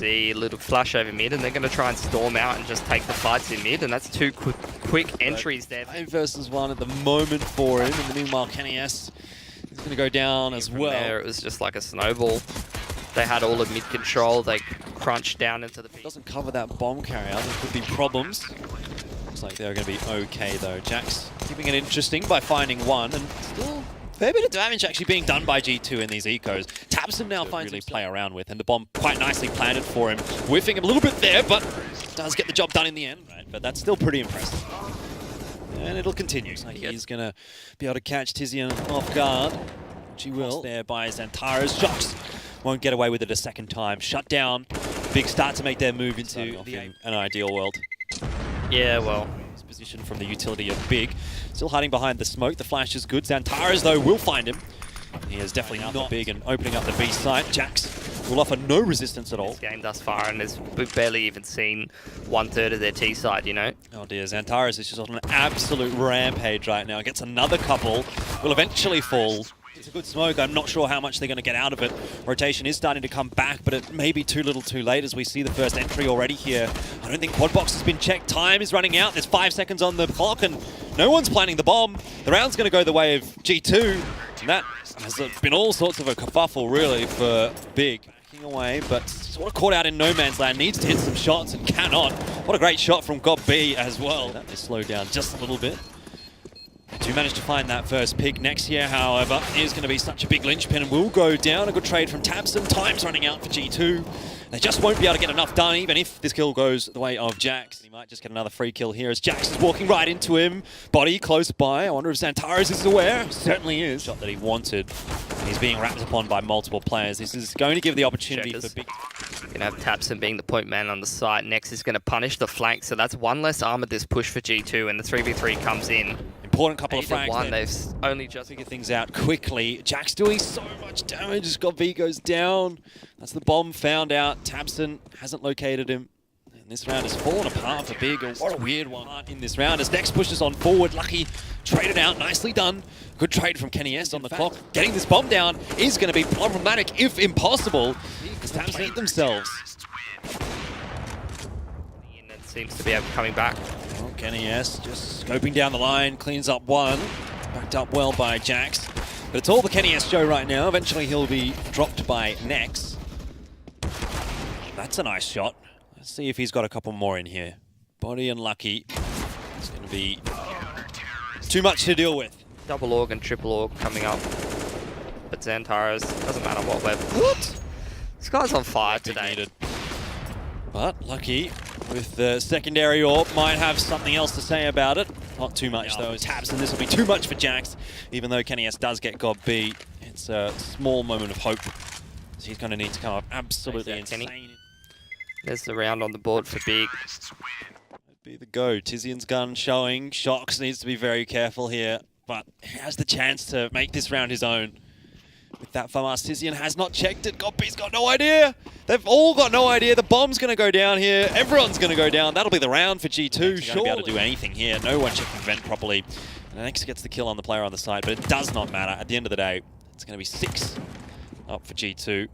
see a little flash over mid, and they're going to try and storm out and just take the fights in mid, and that's two quick entries there. 5 versus 1 at the moment for him, and meanwhile Kenny S is going to go down as well. There, it was just like a snowball. They had all of mid control. They crunched down into the peak. Doesn't cover that bomb carrier. There could be problems. Looks like they're going to be okay though. Jax keeping it interesting by finding one, and still a fair bit of damage actually being done by G2 in these ecos. Tabson now finds really play around with, and the bomb quite nicely planted for him. Whiffing him a little bit there, but does get the job done in the end. Right, but that's still pretty impressive. And it'll continue. Like he's going to be able to catch Tizian off guard. Which he will. There by XANTARES. Shox won't get away with it a second time. Shut down. BiG start to make their move into an ideal world. Yeah, well. His position from the utility of BiG. Still hiding behind the smoke. The flash is good. XANTARES, though, will find him. He is definitely not BiG and opening up the B site. Jax will offer no resistance at all. This game thus far, and we've barely even seen 1/3 of their T side, you know? Oh dear, XANTARES is just on an absolute rampage right now. Gets another couple. Will eventually fall. It's a good smoke. I'm not sure how much they're going to get out of it. Rotation is starting to come back, but it may be too little too late as we see the first entry already here. I don't think quad box has been checked. Time is running out. There's 5 seconds on the clock, and no one's planning the bomb. The round's going to go the way of G2, and that has been all sorts of a kerfuffle, really, for BiG. Backing away, but sort of caught out in no man's land. Needs to hit some shots and cannot. What a great shot from GOB as well. That may slow down just a little bit. Do manage to find that first pick. Next year, however, is going to be such a big linchpin and will go down. A good trade from Tabson. Time's running out for G2. They just won't be able to get enough done, even if this kill goes the way of Jax. He might just get another free kill here as Jax is walking right into him. Body close by. I wonder if XANTARES is aware. Certainly is. Shot that he wanted. He's being wrapped upon by multiple players. This is going to give the opportunity for BiG. Going to have Tabson being the point man on the site. Next is going to punish the flank, so that's one less armor this push for G2, and the 3v3 comes in. Important couple of frags. They've only just figured things out quickly. Jax doing so much damage. GOB goes down. That's the bomb found out. Tabson hasn't located him. And this round has fallen apart for BiG. What a weird one in this round. As Next pushes on forward. Lucky traded out. Nicely done. Good trade from Kenny S on the clock. Getting this bomb down is going to be problematic, if impossible. Because Tabs need themselves. Seems to be coming back. Oh, Kenny S just scoping down the line, cleans up one. Backed up well by Jax. But it's all the Kenny S show right now. Eventually he'll be dropped by Nex. That's a nice shot. Let's see if he's got a couple more in here. Body and Lucky. It's going to be too much to deal with. Double org and triple org coming up. But XANTARES, doesn't matter what we're... What? This guy's on fire today. But Lucky, with the secondary orb, might have something else to say about it. Not too much though. Tabson, this will be too much for Jax. Even though Kenny S does get GOB, it's a small moment of hope. So he's going to need to come up absolutely insane. There's the round on the board for BiG. That'd be the go. Tizian's gun showing. Shox needs to be very careful here, but he has the chance to make this round his own. With that FAMAS, Tizian has not checked it. GOB's got no idea. They've all got no idea. The bomb's going to go down here. Everyone's going to go down. That'll be the round for G2. Sure. Be able to do anything here. No one checking vent properly. And Nex gets the kill on the player on the side, but it does not matter. At the end of the day, it's going to be 6 up for G2.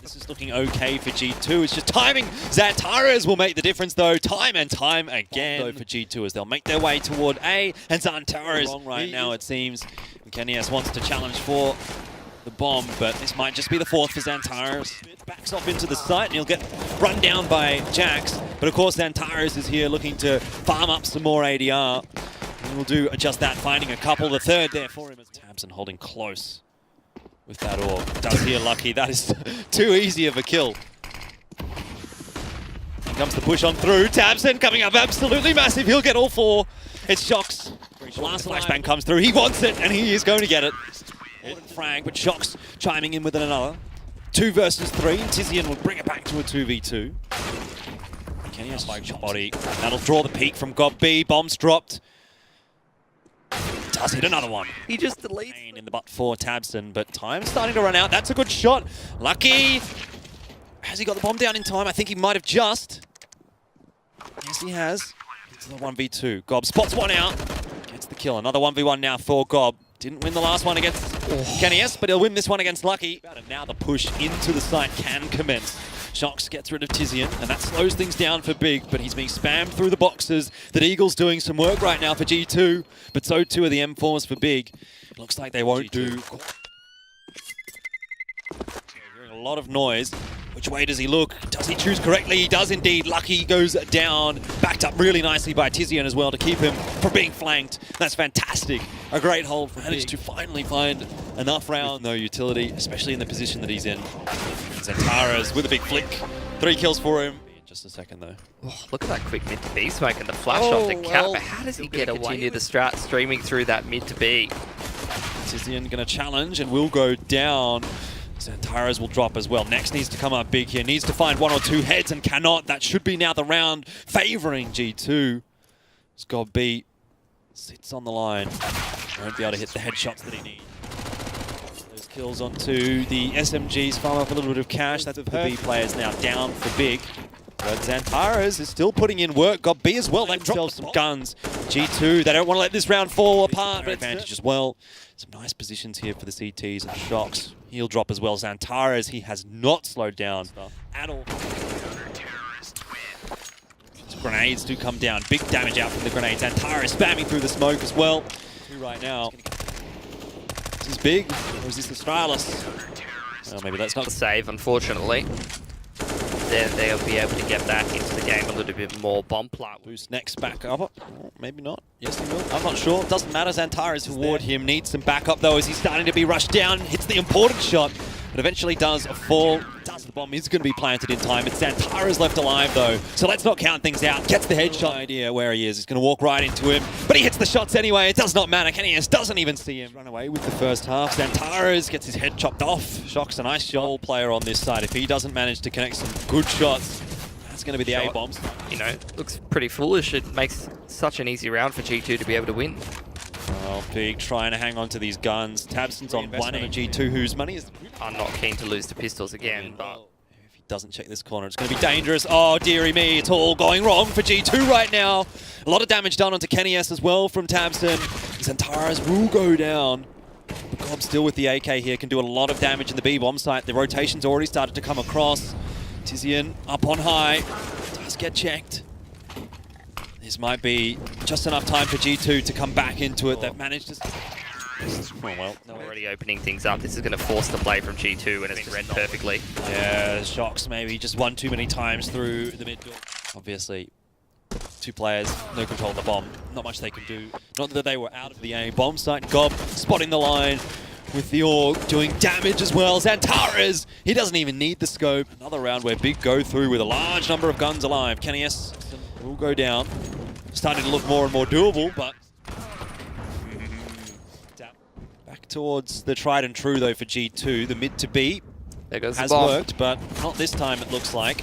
This is looking okay for G2. It's just timing. XANTARES will make the difference, though, time and time again. Though for G2 as they'll make their way toward A, and XANTARES wrong right now, it seems. And Kenny S wants to challenge for the bomb, but this might just be the 4th for XANTARES. Backs off into the site, and he'll get run down by Jax. But of course, XANTARES is here looking to farm up some more ADR. And we'll do just that, finding a couple. The 3rd there for him. Tabson holding close with that orb. Does hear Lucky. That is too easy of a kill. Here comes the push on through. Tabson coming up absolutely massive. He'll get all 4. It's Shox. Last flashbang comes through. He wants it, and he is going to get it. Frag, but Shox chiming in with another. 2 versus 3. Tizian will bring it back to a 2v2. Kenny has body. That'll draw the peak from GOB. Bombs dropped. Does hit another one. He just deletes in the butt for Tabson, but time's starting to run out. That's a good shot. Lucky. Has he got the bomb down in time? I think he might have just. Yes, he has. It's the 1v2. GOB spots one out. Gets the kill. Another 1v1 now for GOB. Didn't win the last one against KENNYS, but he'll win this one against Lucky. And now the push into the site can commence. Shox gets rid of Tizian, and that slows things down for Big, but he's being spammed through the boxes. That Eagle's doing some work right now for G2, but so too are the M4s for Big. It looks like they won't do... Hearing a lot of noise. Which way does he look? Does he choose correctly? He does indeed. Lucky goes down. Backed up really nicely by Tizian as well to keep him from being flanked. That's fantastic. A great hold for Managed to finally find enough round. No utility, especially in the position that he's in. XANTARES with a big flick. 3 kills for him. Just a second though. Oh, look at that quick mid to B smoke and the flash off the cap. But how does he get away? Continue the strat streaming through that mid to B. Tizian gonna challenge and will go down. XANTARES will drop as well. Next needs to come up big here. Needs to find 1 or 2 heads and cannot. That should be now the round favoring G2. It's got B. Sits on the line. Won't be able to hit the headshots that he needs. Those kills onto the SMGs. Farm up a little bit of cash. That's the B players now down for Big. But XANTARES is still putting in work. Got B as well. They've dropped some guns. G2, they don't want to let this round fall apart. But advantage as well. Some nice positions here for the CTs and Shox. He'll drop as well. XANTARES, he has not slowed down at all. Grenades do come down. Big damage out from the grenades. XANTARES spamming through the smoke as well. 2 right now. Is this Big? Or is this the Stralis? Well, maybe that's not The save, unfortunately. Then they'll be able to get back into the game a little bit more. Bomb plant. Boost next back up. Oh, maybe not. Yes, he will. I'm not sure. Doesn't matter. XANTARES toward him. Needs some backup though as he's starting to be rushed down. Hits the important shot, but eventually does a fall. The bomb is going to be planted in time. It's XANTARES left alive though, so let's not count things out. Gets the headshot. Idea where he is. He's going to walk right into him, but he hits the shots anyway. It does not matter. KENNYS doesn't even see him. Run away with the first half. XANTARES gets his head chopped off. Shox a nice shot. Player on this side. If he doesn't manage to connect some good shots, that's going to be the A-bombs. You know, looks pretty foolish. It makes such an easy round for G2 to be able to win. Well, Big trying to hang on to these guns. tabseN's on 1 and G2, whose money is... I'm not keen to lose the pistols again, but... If he doesn't check this corner, it's going to be dangerous. Oh, dearie me, it's all going wrong for G2 right now. A lot of damage done onto KENNYS as well from tabseN. XANTARES will go down. But Gob still with the AK here, can do a lot of damage in the B-bomb site. The rotation's already started to come across. Tizian up on high. Does get checked. This might be just enough time for G2 to come back into it. They've managed to... Oh, well. Already opening things up. This is going to force the play from G2, and it's read perfectly. Yeah, Shox maybe just one too many times through the mid. Obviously, 2 players, no control of the bomb. Not much they can do. Not that they were out of the A bomb site. Gob spotting the line with the AUG, doing damage as well. XANTARES, he doesn't even need the scope. Another round where Big go through with a large number of guns alive. KENNYS will go down. Starting to look more and more doable, but back towards the tried and true though for G2. The mid to B there goes has the bomb. worked, but not this time it looks like.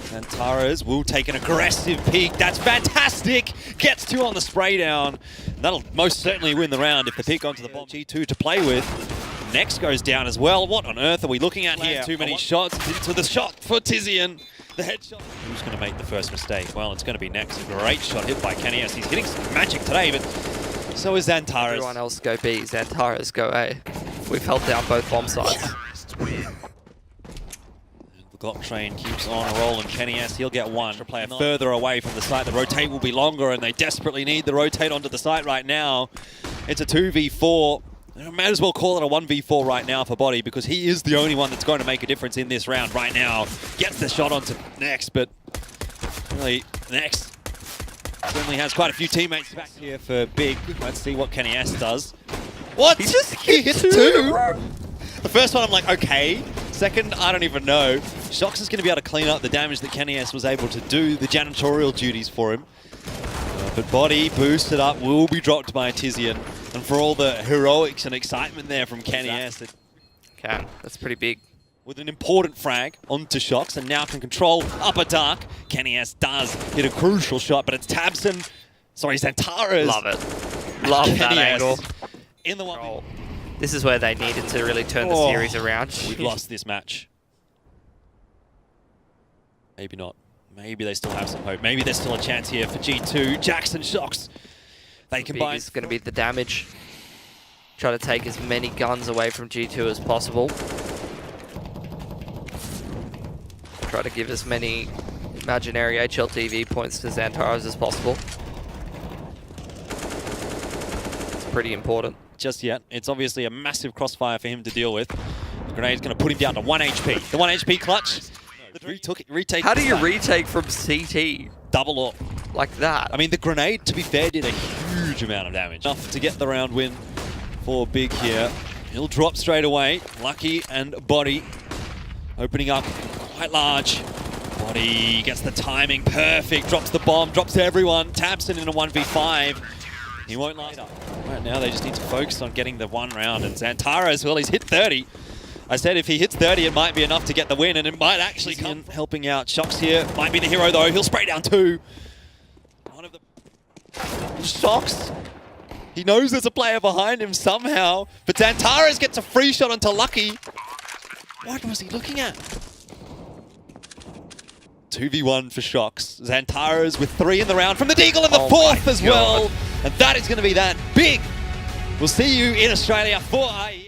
XANTARES will take an aggressive peek. That's fantastic! Gets 2 on the spray down. That'll most certainly win the round if the peek onto the bomb. G2 to play with. Next goes down as well. What on earth are we looking at here? Too many shots into the shot for Tizian. The headshot. Who's going to make the first mistake? Well, it's going to be next. A great shot hit by KENNYS. He's hitting some magic today, but so is XANTARES. Everyone else go B. XANTARES go A. We've held down both bomb sites. The Glock train keeps on rolling. KENNYS, he'll get 1. A player further away from the site. The rotate will be longer, and they desperately need the rotate onto the site right now. It's a 2v4. I might as well call it a 1v4 right now for Body, because he is the only one that's going to make a difference in this round right now. Gets the shot onto Next, but really, Next certainly has quite a few teammates back here for Big. Let's see what KENNYS does. What? He hit 2? The first one I'm like, okay. Second, I don't even know. Shox is going to be able to clean up the damage that KENNYS was able to do, the janitorial duties for him. But Body boosted up, will be dropped by Tizian. And for all the heroics and excitement there from KENNYS. Okay, that's pretty big. With an important frag onto Shox, and now can control upper dark. KENNYS does hit a crucial shot, but it's tabseN. Sorry, XANTARES. Love it. Love that angle. In the one. This is where they needed to really turn the series around. We've lost this match. Maybe not. Maybe they still have some hope. Maybe there's still a chance here for G2. Jackson Shox. They combine. Is going to be the damage. Try to take as many guns away from G2 as possible. Try to give as many imaginary HLTV points to XANTARES as possible. It's pretty important. Just yet. It's obviously a massive crossfire for him to deal with. The grenade's going to put him down to 1 HP. The 1 HP clutch. Retake. How do you retake from CT? Double up. Like that? I mean, the grenade, to be fair, did a huge amount of damage. Enough to get the round win for BiG here. He'll drop straight away. Lucky and Body opening up quite large. Body gets the timing perfect. Drops the bomb. Drops everyone. Taps it in a 1v5. He won't last. Right now, they just need to focus on getting the one round. And XANTARES, well, he's hit 30. I said if he hits 30, it might be enough to get the win, and it might actually come helping out. Shox here might be the hero, though. He'll spray down 2. One of the Shox. He knows there's a player behind him somehow, but XANTARES gets a free shot onto Lucky. What was he looking at? 2v1 for Shox. XANTARES with 3 in the round from the Deagle in the 4th as well. And that is going to be that. BiG. We'll see you in Australia for IEM.